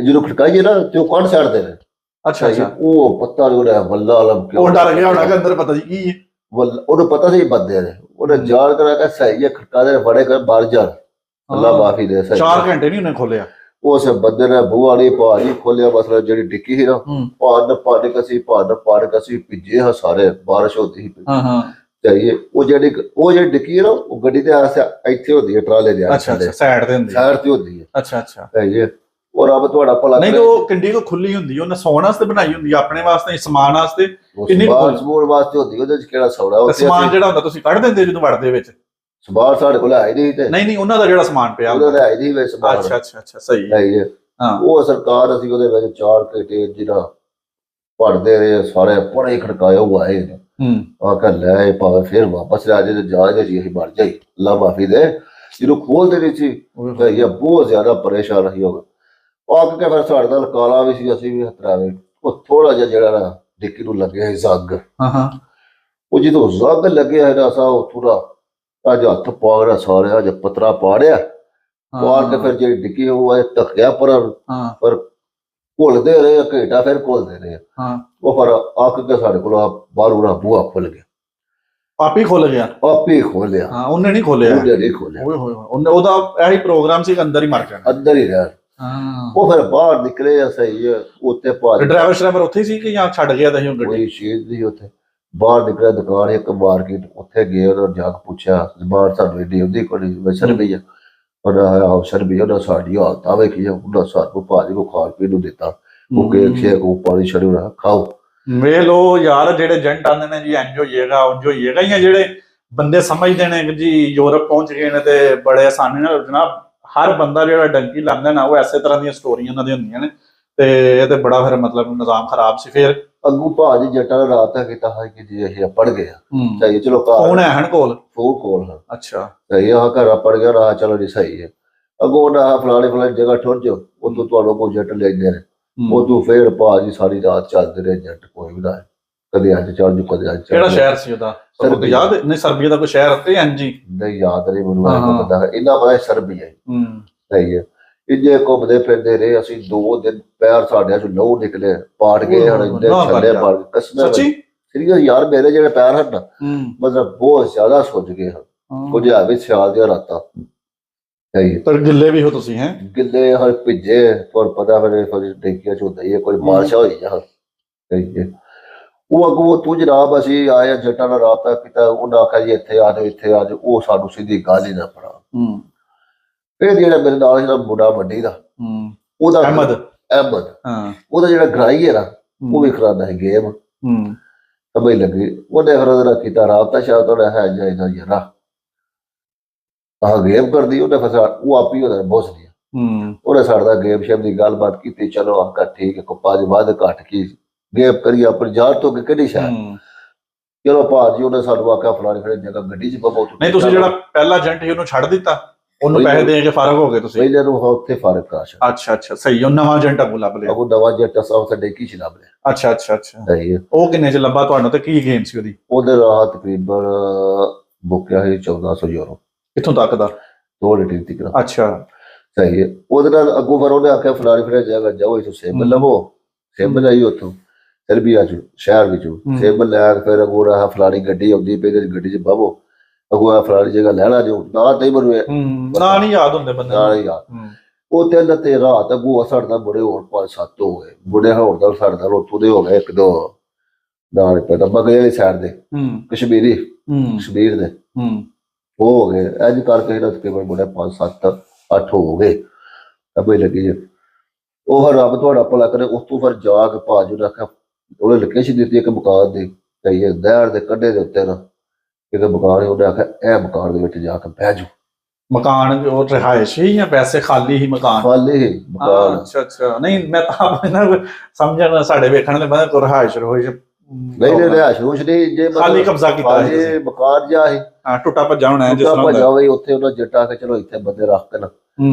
ਜਦੋਂ ਖੜਕਾਈਏ ਨਾ ਤੇ ਉਹ ਕੱਢ ਛੱਡਦੇ ਨੇ। ਅੱਛਾ ਉਹ ਪਤਾ ਨਹੀਂ ਉਹਦਾ ਵੱਲਾ ਆਲਮ ਕਿਉਂ
ਉਹ ਡਰ ਗਿਆ ਹੋਣਾ ਕਿ ਅੰਦਰ ਪਤਾ ਨਹੀਂ ਕੀ ਹੈ।
ਉਹਨੂੰ ਪਤਾ ਸੀ ਬੰਦੇ ਨੇ ਉਹਨੇ ਜਾਣ ਕਰਾ ਕੇ ਸਹੀ ਹੈ ਖੜਕਾ ਦੇ ਬੜੇ ਕਰ ਬਾਹਰ ਜਾਣ ਅੱਲਾ ਮਾਫੀ ਦੇ।
4 ਘੰਟੇ ਨਹੀਂ ਉਹਨੇ ਖੋਲਿਆ।
ਉਸ ਬੰਦੇ ਨੇ ਬੂਹਾ ਨਹੀਂ ਭਾਜੀ ਖੋਲਿਆ। ਮਸਲਾ ਜਿਹੜੀ ਡਿੱਕੀ ਸੀ ਨਾ ਭੰਨ ਕਸੀ ਭਿੱਜੇ ਹਾਂ ਸਾਰੇ। ਬਾਰਿਸ਼ ਹੁੰਦੀ ਸੀ ਤੇ ਉਹ ਜਿਹੜੀ ਡਿੱਕੀ ਹੈ ਨਾ ਉਹ ਗੱਡੀ ਦੇ ਇੱਥੇ ਹੁੰਦੀ ਹੈ ਟਰਾਲੇ ਦੇ ਸਾਈਡ ਤੇ ਹੁੰਦੀ ਹੈ। ਅੱਛਾ ਉਹ ਰੱਬ ਤੁਹਾਡਾ ਭਲਾ
ਨਹੀਂ। ਉਹ ਕਿੰਨੀ ਕੋ ਖੁੱਲੀ ਹੁੰਦੀ ਉਹਨੇ ਸੌਣ ਵਾਸਤੇ ਬਣਾਈ ਹੁੰਦੀ ਆਪਣੇ ਵਾਸਤੇ ਸਮਾਨ ਵਾਸਤੇ ਕਿੰਨੀ
ਸਮਾਨ ਵਾਸਤੇ ਹੁੰਦੀ ਉਹਦੇ ਚ ਕਿਹੜਾ ਸੌਣਾ।
ਸਮਾਨ ਜਿਹੜਾ ਹੁੰਦਾ ਤੁਸੀਂ ਕੱਢ ਦਿੰਦੇ ਜਦੋਂ ਵੜਦੇ ਵਿੱਚ?
ਸਮਾਨ ਸਾਡੇ ਕੋਲ ਹੈ ਨਹੀਂ ਤੇ
ਨਹੀਂ ਉਹਨਾਂ ਦਾ ਜਿਹੜਾ ਸਮਾਨ ਪਿਆ
ਉਹਦਾ ਹੈ ਨਹੀਂ ਵਿੱਚ ਸਮਾਨ।
ਅੱਛਾ ਸਹੀ ਹੈ।
ਉਹ ਸਰਕਾਰ ਅਸੀਂ ਉਹਦੇ ਵਿੱਚ 4 ਘੰਟੇ ਜਿਹੜਾ ਪੜਦੇ ਰਹੇ ਸਾਰੇ ਬੜੇ ਖੜਕਾਇਆ ਉਹ ਆਏ ਆ ਕਰ ਲੈ ਭਾਵੇਂ ਫਿਰ ਵਾਪਸ ਆ ਜੇ ਜਾ ਜੇ ਜੀ ਅਸੀਂ ਮਰ ਜਾਈ ਅੱਲਾ ਮਾਫੀ ਦੇ ਜਦੋਂ ਖੋਲਦੇ ਨਹੀਂ ਸੀ ਤਾਂ ਇਹ ਬਹੁਤ ਜ਼ਿਆਦਾ ਪਰੇਸ਼ਾਨ ਰਹੀ ਹੋਗਾ ਆ ਕੇ ਫਿਰ ਸਾਡੇ ਨਾਲ ਕਾਲਾ ਵੀ ਸੀ ਅਸੀਂ ਵੀ ਹਤਰਾਵੇ ਉਹ ਥੋੜਾ ਜਿਹਾ ਜਿਹੜਾ ਨਾ ਡਿੱਕੀ ਨੂੰ ਲੱਗਿਆ ਜ਼ੱਗ ਉਹ ਜਦੋਂ ਜ਼ੱਗ ਲੱਗਿਆ ਨਾ ਸਾ ਉਹ ਥੋੜਾ ਅੱਜ ਹੱਥ ਪਾਗੜਾ ਸਾਰਿਆ ਅੱਜ ਪਤਰਾ ਪਾੜਿਆ ਪਾੜ ਕੇ ਫਿਰ ਜਿਹੜੀ ਡਿੱਕੀ ਉਹ ਆਏ ਧੱਕਿਆ ਪਰ ਘੁਲਦੇ ਰਹੇ ਘੇਟਾ ਫਿਰ ਘੁਲਦੇ ਰਹੇ ਉਹ ਪਰ ਆਕ ਕੇ ਸਾਡੇ ਕੋਲ ਬਾਹਰੋਂ ਨਾ ਬੂਹਾ ਖੁੱਲ ਗਿਆ
ਆਪੇ ਖੁੱਲ ਗਿਆ
ਆਪੇ ਖੋਲਿਆ
ਉਹਨੇ ਨਹੀਂ ਖੋਲਿਆ
ਓਏ
ਹੋਏ ਉਹਦਾ ਇਹੀ ਪ੍ਰੋਗਰਾਮ ਸੀ ਅੰਦਰ ਹੀ ਮਰ ਜਾਣਾ
ਅੰਦਰ ਹੀ ਰਹਿ ਉਹ ਫਿਰ ਬਾਹਰ ਨਿਕਲੇ ਆ ਸਹੀ ਉੱਤੇ ਭਾਜ
ਡਰਾਈਵਰ ਉੱਥੇ ਸੀ ਕਿ ਜਾਂ ਛੱਡ ਗਿਆ ਤਾਂ ਸੀ
ਕੋਈ ਸ਼ੇਦ ਨਹੀਂ ਉੱਥੇ ਬਾਹਰ ਨਿਕਲਿਆ ਦੁਕਾਨ ਇੱਕ ਮਾਰਕੀਟ ਉੱਥੇ ਗਏ ਉਹਨਾਂ ਜਾ ਕੇ ਪੁੱਛਿਆ ਜ਼ਬਾਨ ਸਾਨੂੰ ਏਡੀ ਉਹਦੀ ਕੋਈ ਵਸਰ ਵੀ ਆ ਉਹਨਾਂ ਅਫਸਰ ਵੀ ਉਹਨਾਂ ਸਾਡੀ ਹਾਲਤ ਆ ਵੇਖੀ ਉਹਨਾਂ ਸਾਨੂੰ ਭਾਜੀ ਕੋ ਖਾਣ ਪੀਣ ਨੂੰ ਦਿੱਤਾ ਉਹ ਕੇਕ ਸ਼ੇਕ ਉਹ ਪਾਣੀ ਛੜੂ ਨਾ ਖਾਓ
ਵੇਖ ਲੋ ਯਾਰ ਜਿਹੜੇ ਏਜੰਟ ਆਉਂਦੇ ਨੇ ਜੀ ਇੰਜ ਹੋਈਏਗਾ ਉਂਝ ਹੋਈਏਗਾ ਜਾਂ ਜਿਹੜੇ ਬੰਦੇ ਸਮਝਦੇ ਨੇ ਕਿ ਜੀ ਯੂਰਪ ਪਹੁੰਚ ਗਏ ਨੇ ਤੇ ਬੜੇ ਆਸਾਨੀ ਨਾਲ ਜਨਾਬ ਹਰ ਬੰਦਾ ਜਿਹੜਾ ਡੰਕੀ ਲਾਉਂਦਾ ਨਾ ਉਹ ਐਸੇ ਤਰ੍ਹਾਂ ਦੀਆਂ ਸਟੋਰੀਆਂ ਉਹਨਾਂ ਦੀਆਂ ਹੁੰਦੀਆਂ ਨੇ ਤੇ ਇਹ ਤੇ ਬੜਾ ਫਿਰ ਮਤਲਬ ਨਿਜ਼ਾਮ ਖਰਾਬ ਸੀ ਫਿਰ
ਅੱਗੂ ਭਾਜੀ ਜੱਟਾਂ ਨੇ ਰਾਤ ਕੀਤਾ ਹੈ ਕਿ ਜੀ ਅਸੀਂ ਪੜ ਗਏ ਸਹੀ ਚਲੋ
ਕੌਣ ਹੈ ਹਣ ਕੋਲ
ਕੋਲ
ਅੱਛਾ
ਸਹੀ ਆ ਘਰ ਪੜ ਗਿਆ ਰਾਹ ਚਲੋ ਜੀ ਸਹੀ ਹੈ ਅੱਗੋਂ ਨਾ ਫਲਾਣੀ ਜਗ੍ਹਾ ਠੁਰ ਜਾਓ ਉਦੋਂ ਤੁਹਾਨੂੰ ਕੋਈ ਜੱਟ ਲੈ ਜਾਂਦੇ ਨੇ ਉਦੋਂ ਫੇਰ ਭਾਜੀ ਸਾਰੀ ਰਾਤ ਚੱਲਦੇ ਰਹੇ ਜੱਟ ਕੋਈ ਵੀ ਨਾ ਕਦੇ ਅੱਜ ਚੱਲ ਜੂ ਕਦੇ ਅੱਜ
ਕਿਹੜਾ ਸ਼ਹਿਰ ਸੀ ਉਹਦਾ ਸਰਬੀਆ ਯਾਦ ਨਹੀਂ ਸਰਬੀਆ ਦਾ ਕੋਈ ਸ਼ਹਿਰ ਤੇ ਹਾਂਜੀ
ਨਹੀਂ ਯਾਦ ਨਹੀਂ ਮੈਨੂੰ ਪਤਾ ਇੰਨਾ ਪਤਾ ਸਰਬੀਆ ਸਹੀ ਹੈ ਇੰਨੇ ਘੁੰਮਦੇ ਫਿਰਦੇ ਰਹੇ ਅਸੀਂ 2 ਦਿਨ ਪੈਰ ਸਾਡੇ ਚੋਂ ਲਹੂ ਨਿਕਲੇ ਪਾੜ ਗਏ ਹਨ ਇੰਨੇ ਛੱਲੇ ਪਾੜ ਕਸਮ
ਸੱਚੀ
ਸੀਰੀਅਸ ਯਾਰ ਮੇਰੇ ਜਿਹੜੇ ਪੈਰ ਹਨ ਨਾ ਮਤਲਬ ਬਹੁਤ ਜ਼ਿਆਦਾ ਸੁੱਜ ਗਏ ਹਨ ਕੁਝ ਆ ਵੀ ਸਿਆਲ ਦੀਆਂ ਰਾਤਾਂ ਸਹੀ
ਪਰ ਗਿੱਲੇ ਵੀ ਹੋ ਤੁਸੀਂ ਹੈ
ਗਿੱਲੇ ਹਰ ਭਿੱਜੇ ਪਰ ਪਤਾ ਫਿਰ ਡੇਕੀਆਂ ਚ ਹੁੰਦਾ ਹੀ ਕੋਈ ਮਾਰਸ਼ਾ ਹੋਈ ਜਾ ਸਹੀ ਹੈ ਉਹ ਅੱਗੋਂ ਤੂੰ ਜਨਾਬ ਅਸੀਂ ਆਏ ਜੱਟਾਂ ਨਾਲ ਰਾਬਤਾ ਕੀਤਾ ਉਹਨਾਂ ਆਖਿਆ ਜੀ ਇੱਥੇ ਆ ਜਾਓ ਉਹ ਸਾਨੂੰ ਸਿੱਧੀ ਗੱਲ ਹੀ ਨਾ ਪੜਾ ਇਹ ਜਿਹੜਾ ਮੇਰੇ ਨਾਲ ਜਿਹੜਾ ਮੁੰਡਾ ਵੱਡੀ ਦਾ ਉਹਦਾ ਅਹਿਮਦ ਉਹਦਾ ਜਿਹੜਾ ਗਰਾਈ ਹੈ ਨਾ ਉਹ ਵੀ ਖਰਾਦਾ ਹੈ ਗੇਮ ਸਮਝ ਲੱਗੀ ਉਹਨੇ ਫਿਰ ਉਹਦਾ ਕੀਤਾ ਰਾਬਤਾ ਸ਼ਾਇਦ ਉਹਦਾ ਹੈ ਜਾਇਦਾ ਯਾਰਾ ਆਹ ਗੇਮ ਕਰਦੀ ਉਹਨੇ ਫਸਾ ਉਹ ਆਪ ਹੀ ਉਹਦਾ ਬੋਸ ਦੀ ਉਹਨੇ ਸਾਡਾ ਗੇਮ ਸ਼ੇਮ ਦੀ ਗੱਲਬਾਤ ਕੀਤੀ ਚਲੋ ਆਕਾ ਠੀਕ ਹੈ ਕੁੱਪਾ ਦੇ ਬਾਅਦ ਘੱਟ ਕੀ ਗੇਮ ਕਰੀ ਆਪਣੀ ਜਾਨ ਤੋਂ ਕਿਹੜੀ ਸ਼ਾਇਦ ਚਲੋ ਭਾਜੀ ਉਹਨੇ ਸਾਨੂੰ ਆਖਿਆ ਫਲਾਣੀ ਫਲਾਣੀ ਜਗ੍ਹਾ ਗੱਡੀ 'ਚ ਬਬੋ
ਨਹੀਂ ਤੁਸੀਂ ਜਿਹੜਾ ਪਹਿਲਾ ਏਜੰਟ ਸੀ ਉਹਨੂੰ ਛੱਡ ਦਿੱਤਾ ਉਹਨੂੰ ਪੈਸੇ ਦੇ ਕੇ ਫਾਰਗ ਹੋ ਗਏ ਤੁਸੀਂ
ਪਹਿਲੇ ਨੂੰ ਉੱਥੇ ਫਾਰਗ ਕਰਾਸ਼
ਅੱਛਾ ਸਹੀ ਉਹ ਨਵਾਂ ਏਜੰਟ ਅੱਗੋਂ ਲੱਭ ਲਿਆ
ਉਹ ਨਵਾਂ ਏਜੰਟ ਅਸਾਂ ਉੱਥੇ ਡੇਕੀ 'ਚ ਲੱਭ ਲਿਆ
ਅੱਛਾ
ਸਹੀ ਹੈ
ਉਹ ਕਿੰਨੇ 'ਚ ਲੱਭਾ ਤੁਹਾਨੂੰ ਤੇ ਕੀ ਗੇਮ ਸੀ
ਉਹਦੇ ਰਾਹ ਤਕਰੀਬਨ ਬੁੱਕਿਆ ਸੀ 1400 ਯੂਰੋ
ਕਿੱਥੋਂ ਤੱਕ ਦਾ
2 ਲਿਟਰ ਤੱਕ
ਅੱਛਾ
ਸਹੀ ਹੈ ਉਹਦੇ ਨਾਲ ਅੱਗੋਂ ਫਿਰ ਉਹਨੇ ਆਖਿਆ ਫਲਾਣੀ ਫਲਾਣੀ ਜਗ੍ਹਾ ਜਾਓ ਇੱਥੋਂ ਸੇਬ ਲਵੋ ਸੇਬ ਲਈ ਉੱਥੋਂ ਸਰਬੀਆ ਚ ਸ਼ਹਿਰ ਵਿੱਚੋਂ ਸੇਬ ਲੈ ਕੇ ਫਿਰ ਅੱਗੋਂ ਆਹ ਫਲਾਣੀ ਗੱਡੀ ਆਉਂਦੀ ਪਈ ਤੇ ਗੱਡੀ 'ਚ ਬਵੋ ਅੱਗੋਂ ਆ ਫਲਾਣੀ ਜਗ੍ਹਾ ਲੈਣਾ ਜੋ ਨਾ ਨਹੀਂ ਮੈਨੂੰ
ਨਾ ਨਹੀਂ ਯਾਦ ਹੁੰਦੇ ਬੰਦੇ
ਨਾ ਨਹੀਂ ਯਾਦ ਉਹ ਤੇ ਰਾਤ ਅੱਗੋਂ ਸਾਡਾ ਬੜੇ ਹੋਰ 5-7 ਹੋ ਗਏ ਬੁੜੇ ਹੋਰ ਦਾ ਸਾਡਾ ਉੱਥੋਂ ਦੇ ਹੋ ਗਏ 1-2 ਨਾਲ ਪਤਾ ਬਗਲੇ ਵਾਲੀ ਸਾਈਡ ਦੇ ਕਸ਼ਮੀਰ ਦੇ ਉਹ ਹੋ ਗਏ ਅੱਜ ਕਰਕੇ ਇਹਨਾਂ ਤਕਰੀਬਨ ਬੁੜੇ 5-7-8 ਹੋ ਗਏ ਅਬੇ ਲੱਗੀ ਉਹ ਰੱਬ ਤੁਹਾਡਾ ਭਲਾ ਕਰੇ ਉਸ ਤੋਂ ਫਿਰ ਜਾ ਕੇ ਭਾਜੂ ਰੱਖਿਆ ਉਹਨੇ ਲੋਕੇਸ਼ਨ ਦਿੱਤੀ ਇੱਕ ਮਕਾਨ ਦੀ ਕਈ ਦਹਿਰ ਦੇ ਕੰਢੇ ਦੇ ਉੱਤੇ ਨਾ ਇੱਕ ਮਕਾਨ ਉਹਨੇ ਆਖਿਆ ਇਹ ਮਕਾਨ ਦੇ ਵਿੱਚ ਜਾ ਕੇ ਬਹਿ ਜਾਓ
ਮਕਾਨ ਉਹ ਰਿਹਾਇਸ਼ ਹੀ ਜਾਂ ਪੈਸੇ ਖਾਲੀ ਹੀ ਮਕਾਨ
ਖਾਲੀ ਮਕਾਨ
ਅੱਛਾ ਨਹੀਂ ਮੈਂ ਤਾਂ ਸਮਝਣਾ ਸਾਡੇ ਵੇਖਣ ਦੇ ਬਾਅਦ ਕੋ ਰਿਹਾਇਸ਼ ਰੋਇਸ਼
ਨਹੀਂ ਰਿਹਾਇਸ਼ ਰੋਸ਼ ਨਹੀਂ ਜੇ
ਖਾਲੀ ਕਬਜ਼ਾ ਕੀਤਾ
ਹੈ ਮਕਾਨ ਜਾ ਹੈ
ਟੁੱਟਾ ਭੱਜਾ ਹੋਣਾ ਜਿਸ ਤਰ੍ਹਾਂ
ਭੱਜਾ ਹੋਈ ਉੱਥੇ ਉਹਨਾਂ ਜੱਟਾ ਕੇ ਚਲੋ ਇੱਥੇ ਬੰਦੇ ਰੱਖ ਕੇ ਨਾ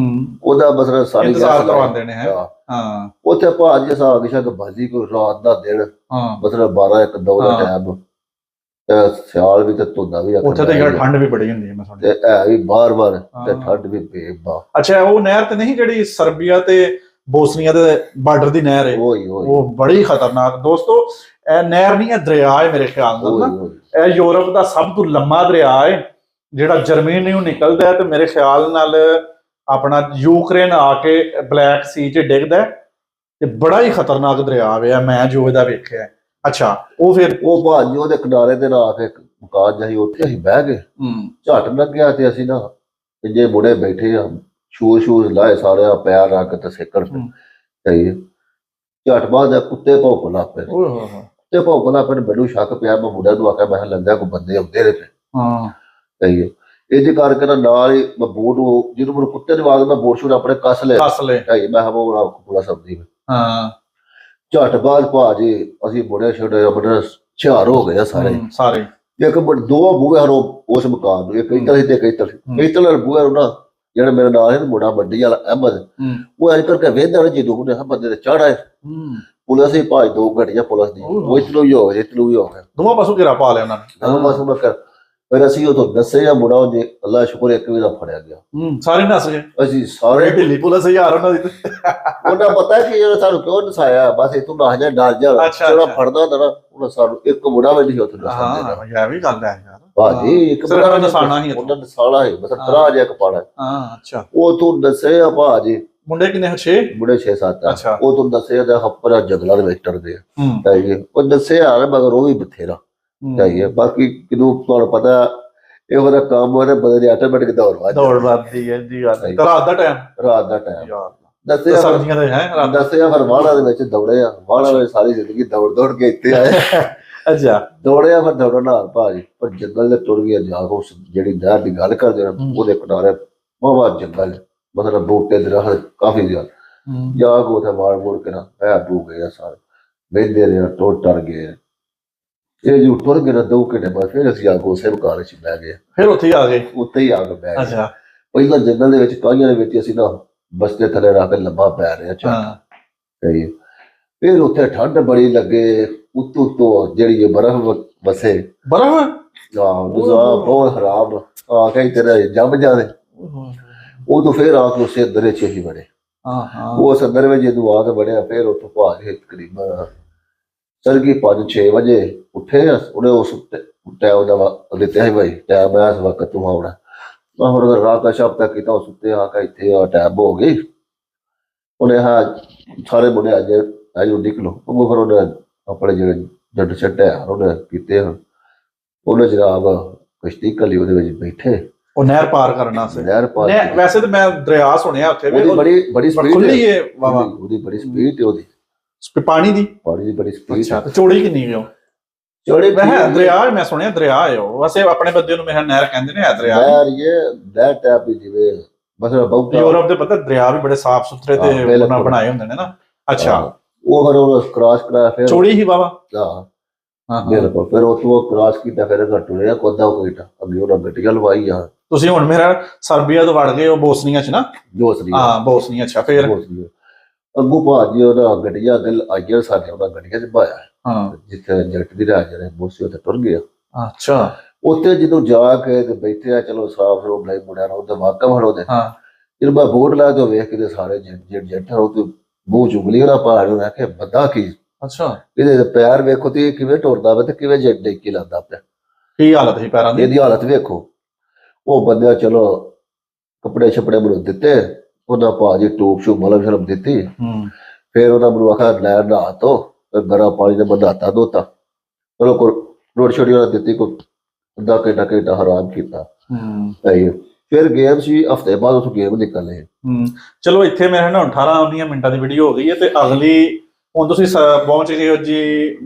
ਉਹਦਾ ਮਸਲਾ ਸਾਰੀ
ਇੰਤਜ਼ਾਰ ਕਰਵਾਉਂਦੇ ਨੇ
ਹਾਂ ਉੱਥੇ ਭਾਜੀ ਸਾਹਿਬ ਕਿ ਬਾਜੀ ਕੋਈ ਰਾਤ ਦਾ ਦਿਨ ਮਤਲਬ 12-1-2 ਦਾ ਟਾਈਮ ਸਿਆਲ ਵੀ ਤੇ ਧੁੰਦਾ ਵੀ
ਉੱਥੇ ਤੇ ਯਾਰ ਠੰਡ ਵੀ ਬੜੀ ਹੁੰਦੀ ਹੈ ਮੈਂ ਸੁਣਿਆ
ਤੇ ਹੈ ਵੀ ਬਾਰ-ਬਾਰ ਤੇ ਠੰਡ ਵੀ ਬੇਬਾ
ਅੱਛਾ ਉਹ ਨਹਿਰ ਤੇ ਨਹੀਂ ਜਿਹੜੀ ਸਰਬੀਆ ਤੇ ਬੋਸਨੀਆ ਦੇ ਬਾਰਡਰ ਦੀ ਨਹਿਰ ਹੈ ਉਹ ਬੜੀ ਖਤਰਨਾਕ ਦੋਸਤੋ ਇਹ ਨਹਿਰ ਨਹੀਂ ਹੈ ਦਰਿਆ ਹੈ ਮੇਰੇ ਖਿਆਲ ਨਾਲ ਇਹ ਯੂਰਪ ਦਾ ਸਭ ਤੋਂ ਲੰਮਾ ਦਰਿਆ ਹੈ ਜਿਹੜਾ ਜਰਮਨੀ ਨੂੰ ਨਿਕਲਦਾ ਤੇ ਮੇਰੇ ਖਿਆਲ ਨਾਲ ਆਪਣਾ ਯੂਕਰੇਨ ਆ ਕੇ ਬਲੈਕ ਸੀ 'ਚ ਡਿੱਗਦਾ ਤੇ ਬੜਾ ਹੀ ਖਤਰਨਾਕ ਦਰਿਆ ਹੈ ਮੈਂ ਜੋ ਇਹਦਾ ਵੇਖਿਆ ਅੱਛਾ ਉਹ ਫਿਰ
ਉਹ ਭਾਜੀ ਉਹਦੇ ਕਿਨਾਰੇ ਤੇ ਨਾ ਕੇ ਮਕਾਨ ਜਾਈ ਉੱਥੇ ਅਸੀਂ ਬਹਿ ਗਏ ਝਟ ਲੱਗਿਆ ਤੇ ਅਸੀਂ ਨਾ ਜੇ ਮੁੰਡੇ ਬੈਠੇ ਆ ਸ਼ੂਜ਼ ਲਾਏ ਸਾਰੇ ਪੈਰ ਰੱਖ ਤੇ ਸੇਕਣ ਸਹੀ ਝਟ ਬਾਅਦ ਕੁੱਤੇ ਭੌਂਕਣ ਲੱਗ ਪਏ ਕੁੱਤੇ ਭੌਂਕਣ ਲੱਗ ਪਏ ਮੈਨੂੰ ਸ਼ੱਕ ਪਿਆ ਮੈਂ ਮੁੰਡਿਆਂ ਨੂੰ ਆਖਿਆ ਮੈਂ ਲੱਗਦਾ ਕੋਈ ਬੰਦੇ ਆਉਂਦੇ ਨੇ ਸਹੀ ਹੈ ਇਹਦੇ ਕਰਕੇ ਨਾਲ ਹੀ ਮੈਂ ਬੋਟ ਜਦੋਂ ਮੈਨੂੰ ਕੁੱਤੇ ਦੀ ਆਵਾਜ਼ ਮੈਂ ਬੋਟ ਸ਼ੂਟ ਆਪਣੇ ਕੱਸ ਲਿਆ ਮੈਂ ਉਹ ਪੂਰਾ ਸਮਝੀ ਝਟ ਬਾਅਦ ਭਾਜੀ ਅਸੀਂ ਬੜੇ ਛੋਟੇ ਆਪਣੇ ਹੁਸ਼ਿਆਰ ਹੋ ਗਏ ਆ ਸਾਰੇ।
ਸਾਰੇ
ਇੱਕ ਦੋ ਬੂਹੇ ਹਨ ਉਸ ਮਕਾਨ ਨੂੰ, ਇੱਕ ਇੱਧਰ ਸੀ ਤੇ ਇੱਕ ਇੱਧਰ ਸੀ। ਇੱਧਰ ਬੂਹੇ ਨੂੰ ਨਾ ਜਿਹੜਾ ਮੇਰੇ ਨਾਲ ਹੈ ਮੁੰਡਾ ਮੰਡੀ ਵਾਲਾ ਅਹਿਮਦ, ਉਹ ਐਂ ਕਰਕੇ ਵੇਖਦਾ ਰਿਹਾ ਜਦੋਂ ਉਹਨੇ ਬੰਦੇ ਤੇ ਚੜ੍ਹ ਆਏ। ਪੁਲਿਸ ਹੀ ਭਾਜ 2 ਘੰਟੀਆਂ ਪੁਲਿਸ ਦੀ, ਉਹ ਇੱਧਰੋਂ ਹੀ ਹੋ ਗਿਆ ਇੱਧਰੋਂ ਹੀ ਹੋ ਗਿਆ,
ਦੋਵਾਂ ਪਾਸੋਂ ਘੇਰਾ ਪਾ ਲਿਆ ਉਹਨਾਂ ਨੇ।
ਦੋਵਾਂ ਪਾਸੋਂ ਮੈਂ ਕਰ ਫਿਰ ਅਸੀਂ ਉਦੋਂ ਦੱਸਿਆ ਮੁੰਡਾ ਉਹਨੇ ਅੱਲਾ ਸ਼ੁਕਰ ਇੱਕ ਵੀ ਨਾ ਫੜਿਆ ਗਿਆ।
ਸਾਰੇ ਨੱਸ ਗਏ,
ਅਸੀਂ ਸਾਰੇ
ਢਿੱਲੀ ਪੁਲਿਸ ਯਾਰ ਉਹਨਾਂ ਦੀ।
ਉਹਨਾਂ ਪਤਾ ਕਿ ਜਿਹੜਾ ਸਾਨੂੰ ਕਿਉਂ ਨਸਾਇਆ, ਬਸ ਇਤੋਂ ਨਾ ਜਾ ਡਰ ਜਾ ਜਿਹੜਾ ਫੜਦਾ ਹੁੰਦਾ ਨਾ ਉਹਨਾਂ ਸਾਨੂੰ ਇੱਕ ਮੁੰਡਾ ਵੀ ਨਹੀਂ ਉੱਥੇ ਦੱਸਦਾ।
ਹਾਂ ਇਹ ਵੀ ਗੱਲ ਹੈ ਯਾਰ
ਭਾਜੀ ਇੱਕ ਮੁੰਡਾ
ਨਸਾਣਾ ਹੀ
ਉਹਨਾਂ ਨਸਾਲਾ ਹੈ ਬਸ ਤਰਾ ਜਿਹਾ ਕਪਾੜਾ।
ਅੱਛਾ
ਉਹ ਤੂੰ ਦੱਸਿਆ ਭਾਜੀ
ਮੁੰਡੇ ਕਿੰਨੇ 6
ਮੁੰਡੇ 6-7
ਅੱਛਾ
ਉਹ ਤੂੰ ਦੱਸਿਆ ਦਾ ਹੱਪਰਾ ਜੰਗਲਾਂ ਦੇ ਵਿੱਚ ਟਰਦੇ ਆ। ਉਹ ਦੱਸਿਆ ਮਗਰ ਉਹ ਵੀ ਬਥੇਰਾ ਚਾਹੀਏ। ਬਾਕੀ ਕਿਦੋਂ ਤੁਹਾਨੂੰ ਪਤਾ ਇਹ ਉਹਦਾ ਕੰਮ ਉਹਦੇ ਬਦਲੇ ਆਟੋਮੈਟਿਕ ਦੌੜ
ਵੱਧਦੀ ਹੈ ਜੀ ਗੱਲ। ਰਾਤ ਦਾ ਟਾਈਮ
ਯਾਰ ਦੱਸਿਆ
ਸਰਦੀਆਂ ਦੇ ਹੈ
ਦੱਸਿਆ ਫਿਰ ਵਾਹਣਾ ਦੇ ਵਿੱਚ ਦੌੜੇ ਆ, ਵਾਹਣਾ ਵਿੱਚ ਸਾਰੀ ਜ਼ਿੰਦਗੀ ਦੌੜ ਕੇ ਇੱਥੇ ਆਏ।
ਅੱਛਾ
ਦੌੜਿਆ ਫਿਰ ਦੌੜਨ ਨਾਲ ਭਾਜੀ ਪਰ ਜੰਗਲ ਦੇ ਟੁਰ ਗਿਆ ਜਾ ਉਸ ਜਿਹੜੀ ਨਹਿਰ ਦੀ ਗੱਲ ਕਰਦੇ ਨੇ ਉਹਦੇ ਕਿਨਾਰੇ ਬਹੁਤ ਜੰਗਲ ਮਤਲਬ ਬੂਟੇ ਦਰਖਤ ਕਾਫੀ ਜ਼ਿਆਦਾ ਜਾ ਕੇ ਉੱਥੇ ਮਾਰ ਮੋੜ ਕੇ ਨਾ ਪੈ ਬੂ ਗਏ ਸਾਰੇ ਵੇਂਦੇ ਰਹੇ ਟੁੱਟ ਗਏ। ਇਹ ਜੋ ਟੁਰ ਗਏ ਨਾ 2 ਘੰਟੇ ਬਾਅਦ ਫਿਰ ਅਸੀਂ ਆ ਕੇ ਉਸੇ ਮਕਾਨ 'ਚ ਬਹਿ ਗਏ।
ਫਿਰ ਉੱਥੇ ਆ ਗਏ
ਉੱਥੇ ਹੀ ਆ ਕੇ ਬਹਿ ਗਏ।
ਅੱਛਾ
ਪਹਿਲਾਂ ਜੰਗਲ ਦੇ ਵਿੱਚ ਕਾਹੀਆਂ ਦੇ ਵਿੱਚ ਅਸੀਂ ਨਾ ਬਸਤੇ ਥੱਲੇ ਰੱਖ ਕੇ ਲੰਬਾ ਪੈ ਰਹੇ ਚਾਹ। ਫਿਰ ਉੱਥੇ ਠੰਡ ਬੜੀ ਲੱਗੇ ਉੱਤੋਂ ਤੋਂ ਜਿਹੜੀ ਬਰਫ਼ ਵਸੇ
ਬਰਫ਼
ਬਹੁਤ ਖਰਾਬ ਆ ਕੇ ਤੇਰੇ ਜੰਮ ਜਾਦੇ। ਉਹ ਤੋਂ ਫਿਰ ਆ ਕੇ ਉਸੇ ਅੰਦਰ 'ਚ ਹੀ ਬੜੇ ਉਸ ਅੰਦਰ ਵਿੱਚ ਜਦੋਂ ਆ ਕੇ ਬੜਿਆ ਫਿਰ ਉੱਥੋਂ ਭਾਜ ਤਕਰੀਬਨ ਸਰਗੀ 5-6 ਵਜੇ ਉੱਠੇ ਉਹਨੇ ਉਸ ਟਾਈਮ ਦਾ ਦਿੱਤਾ ਹੈ ਭਾਈ ਟਾਈਮ ਇਸ ਵਕਤ ਤੂੰ ਆਉਣਾ। ਮੈਂ ਹੁਣ ਰਾਤ ਦਾ ਸ਼ਬਦ ਕੀਤਾ ਉਸ ਉੱਤੇ ਆ ਕੇ ਇੱਥੇ ਆ ਟੈਬ ਹੋ ਗਈ। ਉਹਨੇ ਹਾਂ ਸਾਰੇ ਮੁੰਡੇ ਅੱਜ ਨਿਕਲੋ ਉਹ ਫਿਰ ਉਹਨੇ ਆਪਣੇ ਜਿਹੜੇ ਜੱਟ ਛੱਟਿਆ ਉਹਨੇ ਕੀਤੇ ਉਹਨੇ ਜਨਾਬ ਕਸ਼ਤੀ ਕਲੀ ਉਹਦੇ ਵਿੱਚ ਬੈਠੇ
ਉਹ ਨਹਿਰ ਪਾਰ ਕਰਨਾ ਸੀ।
ਨਹਿਰ ਪਾਰ
ਵੈਸੇ ਤਾਂ ਮੈਂ ਦਰਿਆ ਸੁਣਿਆ ਉੱਥੇ ਵੀ
ਬੜੀ ਸਪੀਡ
ਖੁੱਲੀ ਹੈ ਵਾਵਾ
ਉਹਦੀ ਬੜੀ ਸਪੀਡ ਤੇ ਉਹਦੀ
ਪਾਣੀ ਦੀ
ਬੜੀ ਸਪੀਡ।
ਅੱਛਾ ਤੇ ਚੌੜੀ ਕਿੰਨੀ ਹੈ?
ਚੌੜੀ
ਦਰਿਆ ਮੈਂ ਸੁਣਿਆ ਦਰਿਆ ਹੈ ਉਹ ਵੈਸੇ ਆਪਣੇ ਬੰਦੇ ਨੂੰ ਮੇਰਾ ਨਹਿਰ ਕਹਿੰਦੇ ਨੇ ਦਰਿਆ
ਯਾਰ ਇਹ ਨਹਿਰ ਟੈਪ ਜਿਵੇਂ ਮਤਲਬ ਬਹੁਤ
ਯੂਰਪ ਦੇ ਪਤਾ ਦਰਿਆ ਵੀ ਬੜੇ ਸਾਫ਼ ਸੁਥਰੇ ਤੇ ਬਣਾਏ ਹੁੰਦੇ ਨੇ ਨਾ। ਅੱਛਾ
ਉਹ ਫਿਰ ਉਹ ਕ੍ਰਾਸ ਕਰਾ ਫਿਰ
ਚੌੜੀ ਹੀ ਵਾਵਾ
ਹਾਂ ਬਿਲਕੁਲ ਫਿਰ ਉਹ ਤੋਂ ਕ੍ਰਾਸ ਕੀਤਾ ਫਿਰ ਘਟੂੜਿਆ ਕੋਦਾ ਕੋਈਟਾ ਅੱਗੇ ਉਹਨਾਂ ਗੱਡੀਆਂ ਲਵਾਈ ਆ। ਤੁਸੀਂ
ਹੁਣ ਮੇਰਾ ਸਰਬੀਆ ਤੋਂ ਵੜ ਗਏ ਉਹ ਬੋਸਨੀਆ ਚ ਨਾ ਬੋਸਨੀਆ ਅੱਛਾ ਫਿਰ
ਅੱਗੂ ਭਾਜੀ ਉਹਦਾ ਗੱਡੀਆਂ ਅੱਗੇ ਆਈਆਂ ਸਾਡੇ ਉਹਨਾਂ ਗੱਡੀਆਂ ਚ ਪਾਇਆ ਜਿੱਥੇ ਜੱਟ ਦੀ ਰਾਜ ਨੇ ਬੋਸੀ ਉੱਥੇ ਟੁਰ ਗਿਆ।
ਅੱਛਾ
ਉੱਥੇ ਜਦੋਂ ਜਾ ਕੇ ਤੇ ਬੈਠੇ ਆ ਚਲੋ ਸਾਫ ਰੋ ਬਲੇ ਮੁੰਡਿਆਂ ਨੂੰ ਉਹਦਾ ਵਾਕਮ ਹੜੋਦੇ ਜਦੋਂ ਮੈਂ ਬੋਰਡ ਲਾ ਕੇ ਵੇਖ ਕੇ ਸਾਰੇ ਜੱਟ ਉਹ ਤੇ ਮੂੰਹ ਚੁਗਲੀ ਨਾ ਪਹਾੜ ਨੂੰ ਆਖੇ ਬੰਦਾ ਕੀ।
ਅੱਛਾ
ਇਹਦੇ ਪੈਰ ਵੇਖੋ ਤੇ ਕਿਵੇਂ ਟੁਰਦਾ ਵਾ ਤੇ ਕਿਵੇਂ ਜੱਟ ਡੇਕੀ ਲਾਦਾ ਪਿਆ।
ਕੀ ਹਾਲਤ ਸੀ ਪੈਰਾਂ ਦੀ?
ਇਹਦੀ ਹਾਲਤ ਵੇਖੋ। ਉਹ ਬੰਦਿਆ ਚਲੋ ਕੱਪੜੇ ਛਪੜੇ ਮੈਨੂੰ ਦਿੱਤੇ ਉਹਨਾਂ ਭਾਜੀ ਟੂਬ ਸ਼ੂ ਮਲਮ ਸ਼ਲਮ ਦਿੱਤੀ। ਫਿਰ ਉਹਨਾਂ ਮੈਨੂੰ ਆਖਿਆ ਲੈ ਨਹਾ ਧੋ ਗਰਮ ਪਾਣੀ ਨਾਲ ਬੰਦਾਤਾ ਧੋਤਾ ਚਲੋ ਰੋਟੀ ਛੋਟੀ ਉਹਨਾਂ ਦਿੱਤੀ ਕੋਈ ਅੱਧਾ ਘੰਟਾ ਆਰਾਮ ਕੀਤਾ। ਫਿਰ ਗੇਮ ਸੀ ਹਫਤੇ ਬਾਅਦ ਉੱਥੋਂ ਗੇਮ ਨਿਕਲੇ।
ਚਲੋ ਇੱਥੇ ਮੇਰੇ ਨਾਲ 18-19 ਮਿੰਟਾਂ ਦੀ ਵੀਡੀਓ ਹੋ ਗਈ ਹੈ ਤੇ ਅਗਲੀ ਹੁਣ ਤੁਸੀਂ ਪਹੁੰਚ ਗਏ ਹੋ ਜੀ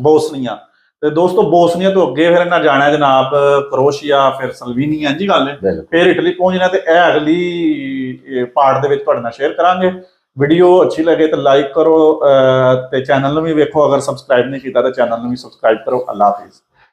ਬੋਸਨੀਆ ਤੇ ਦੋਸਤੋ ਬੋਸਨੀਆ ਤੋਂ ਅੱਗੇ ਫਿਰ ਇਹਨਾਂ ਜਾਣਾ ਜਨਾਬ ਕਰੋਸ਼ੀਆ ਫਿਰ ਸਲਵੀਨੀਆ ਜੀ ਗੱਲ ਹੈ ਫਿਰ ਇਟਲੀ ਪਹੁੰਚਣਾ ਤੇ ਇਹ ਅਗਲੀ ਪਾਰਟ ਦੇ ਵਿੱਚ ਤੁਹਾਡੇ ਨਾਲ ਸ਼ੇਅਰ ਕਰਾਂਗੇ। ਵੀਡੀਓ ਅੱਛੀ ਲੱਗੇ ਤਾਂ ਲਾਈਕ ਕਰੋ ਤੇ ਚੈਨਲ ਨੂੰ ਵੀ ਵੇਖੋ ਅਗਰ ਸਬਸਕ੍ਰਾਈਬ ਨਹੀਂ ਕੀਤਾ ਤਾਂ ਚੈਨਲ ਨੂੰ ਵੀ ਸਬਸਕ੍ਰਾਈਬ ਕਰੋ। ਅੱਲਾ ਹਾਫਿਜ਼।